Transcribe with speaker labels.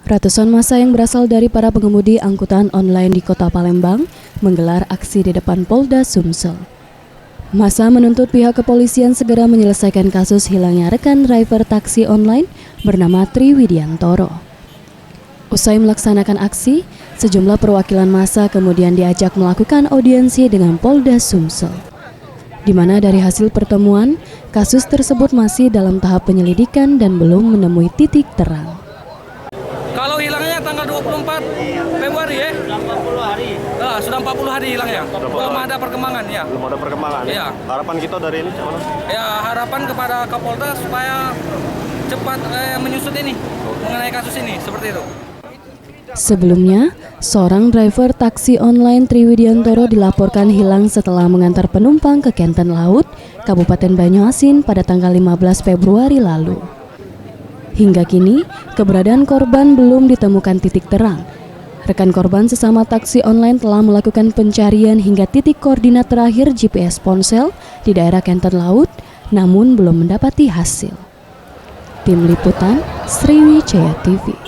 Speaker 1: Ratusan massa yang berasal dari para pengemudi angkutan online di Kota Palembang menggelar aksi di depan Polda Sumsel. Massa menuntut pihak kepolisian segera menyelesaikan kasus hilangnya rekan driver taksi online bernama Triwidiantoro. Usai melaksanakan aksi, sejumlah perwakilan massa kemudian diajak melakukan audiensi dengan Polda Sumsel, di mana dari hasil pertemuan, kasus tersebut masih dalam tahap penyelidikan dan belum menemui titik terang.
Speaker 2: Kalau hilangnya tanggal 24 Februari ya? Sudah 40 hari. Sudah 40 hari hilangnya. Belum ada perkembangan ya.
Speaker 3: Belum ada perkembangan.
Speaker 2: Ya.
Speaker 3: Harapan kita dari ini gimana?
Speaker 2: Ya, harapan kepada Kapolda supaya cepat menyusut ini mengenai kasus ini, seperti itu.
Speaker 1: Sebelumnya, seorang driver taksi online Triwidiantoro dilaporkan hilang setelah mengantar penumpang ke Kenten Laut, Kabupaten Banyuasin pada tanggal 15 Februari lalu. Hingga kini, keberadaan korban belum ditemukan titik terang. Rekan korban sesama taksi online telah melakukan pencarian hingga titik koordinat terakhir GPS ponsel di daerah Kenten Laut, namun belum mendapati hasil. Tim Liputan, Sriwijaya TV.